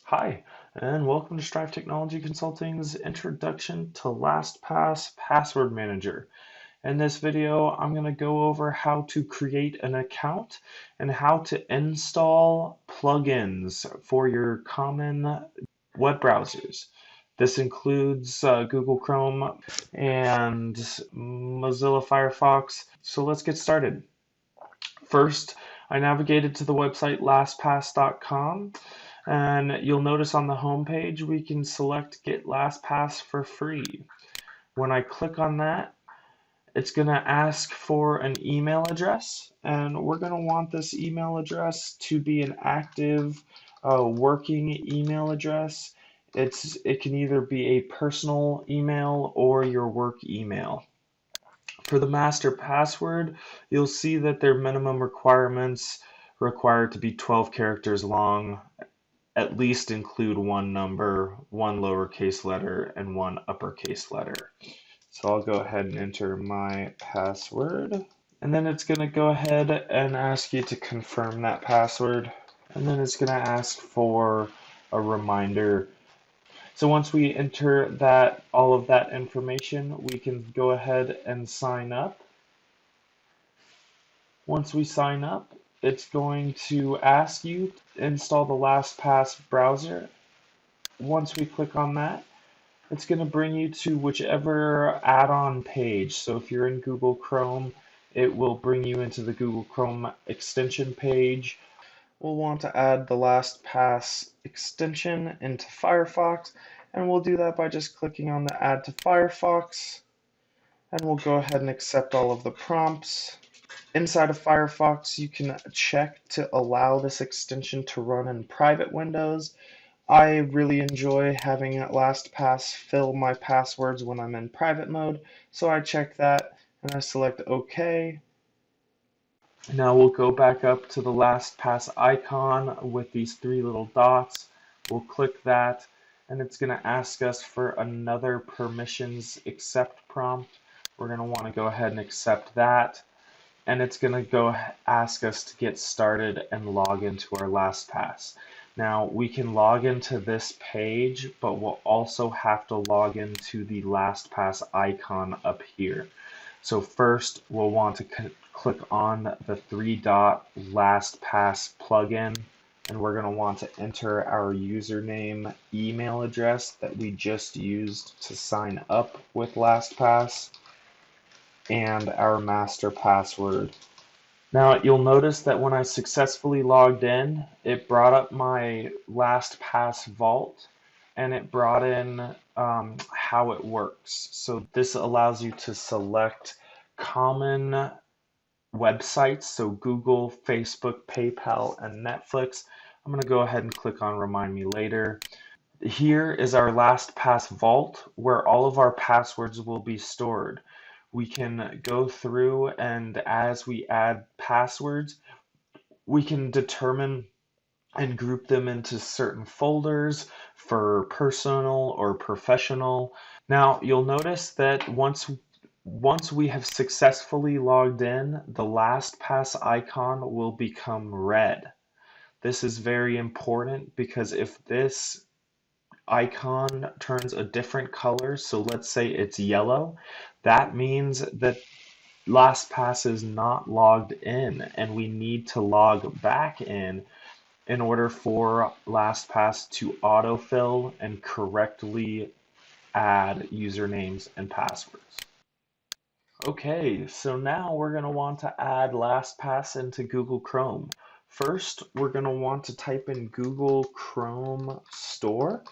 Hi, and welcome to Strive Technology Consulting's Introduction to LastPass Password Manager. In this video, I'm going to go over how to create an account and how to install plugins for your common web browsers. This includes Google Chrome and Mozilla Firefox. So let's get started. First, I navigated to the website lastpass.com, and you'll notice on the home page we can select Get LastPass for free. When I click on that, it's going to ask for an email address, and we're going to want this email address to be an active working email address. It can either be a personal email or your work email. For the master password, you'll see that their minimum requirements require it to be 12 characters long, at least include one number, one lowercase letter, and one uppercase letter. So I'll go ahead and enter my password. And then it's going to go ahead and ask you to confirm that password. And then it's going to ask for a reminder. So once we enter all of that information, we can go ahead and sign up. Once we sign up, it's going to ask you to install the LastPass browser. Once we click on that, it's going to bring you to whichever add-on page. So if you're in Google Chrome, it will bring you into the Google Chrome extension page. We'll want to add the LastPass extension into Firefox, and we'll do that by just clicking on the Add to Firefox, and we'll go ahead and accept all of the prompts. Inside of Firefox, you can check to allow this extension to run in private windows. I really enjoy having LastPass fill my passwords when I'm in private mode, so I check that and I select OK. Now we'll go back up to the LastPass icon with these three little dots. We'll click that, and it's going to ask us for another permissions accept prompt. We're going to want to go ahead and accept that. And it's going to go ask us to get started and log into our LastPass. Now we can log into this page, but we'll also have to log into the LastPass icon up here. So first we'll want to click on the three-dot LastPass plugin, and we're going to want to enter our username email address that we just used to sign up with LastPass, and our master password. Now you'll notice that when I successfully logged in, it brought up my LastPass vault, and it brought in how it works. So this allows you to select common websites, so Google, Facebook, PayPal, and Netflix. I'm going to go ahead and click on Remind Me Later. Here is our LastPass vault where all of our passwords will be stored. We can go through, and as we add passwords, we can determine and group them into certain folders for personal or professional. Now you'll notice that once we have successfully logged in, the LastPass icon will become red. This is very important because if this icon turns a different color, so let's say it's yellow, that means that LastPass is not logged in, and we need to log back in order for LastPass to autofill and correctly add usernames and passwords. Okay, so now we're going to want to add LastPass into Google Chrome. First, we're going to want to type in Google Chrome Store,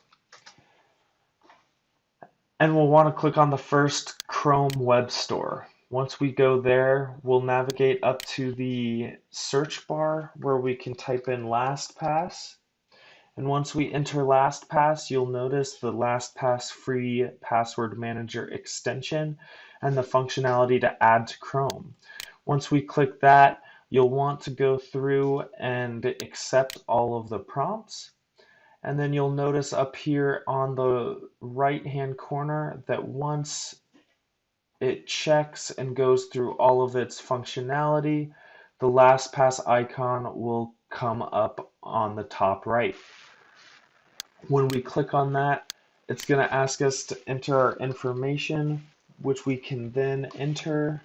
and we'll want to click on the first Chrome Web Store. Once we go there, we'll navigate up to the search bar where we can type in LastPass. And once we enter LastPass, you'll notice the LastPass free password manager extension and the functionality to add to Chrome. Once we click that, you'll want to go through and accept all of the prompts. And then you'll notice up here on the right-hand corner that once it checks and goes through all of its functionality, the LastPass icon will come up on the top right. When we click on that, it's going to ask us to enter our information, which we can then enter.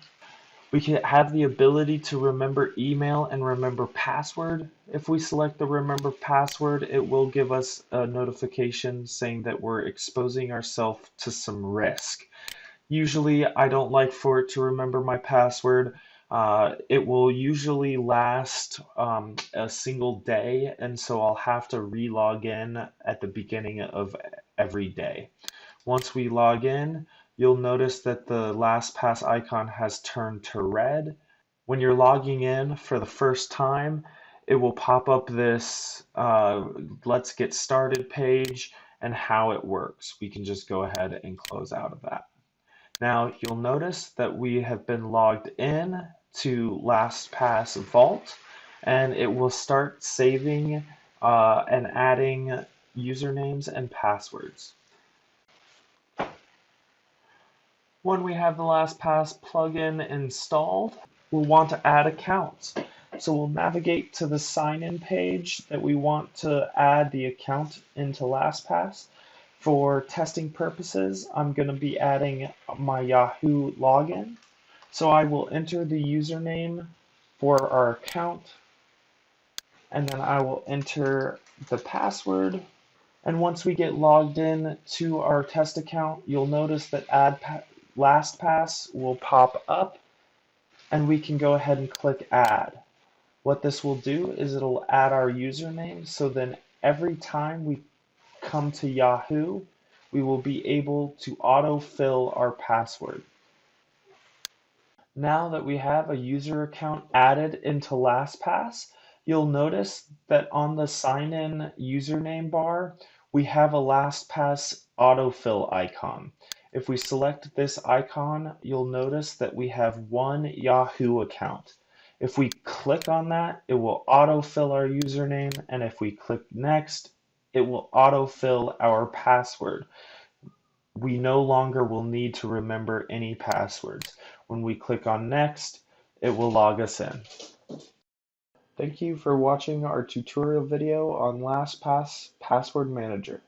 We can have the ability to remember email and remember password. If we select the remember password, it will give us a notification saying that we're exposing ourselves to some risk. Usually, I don't like for it to remember my password. It will usually last a single day, and so I'll have to re-log in at the beginning of every day. Once we log in, you'll notice that the LastPass icon has turned to red. When you're logging in for the first time, it will pop up this Let's Get Started page and how it works. We can just go ahead and close out of that. Now you'll notice that we have been logged in to LastPass Vault, and it will start saving and adding usernames and passwords. When we have the LastPass plugin installed, we'll want to add accounts. So we'll navigate to the sign-in page that we want to add the account into LastPass. For testing purposes, I'm going to be adding my Yahoo login. So I will enter the username for our account, and then I will enter the password. And once we get logged in to our test account, you'll notice that Add LastPass will pop up, and we can go ahead and click Add. What this will do is it'll add our username, so then every time we come to Yahoo, we will be able to autofill our password. Now that we have a user account added into LastPass, you'll notice that on the sign-in username bar, we have a LastPass autofill icon. If we select this icon, you'll notice that we have one Yahoo account. If we click on that, it will autofill our username, and if we click next, it will autofill our password. We no longer will need to remember any passwords. When we click on next, it will log us in. Thank you for watching our tutorial video on LastPass Password Manager.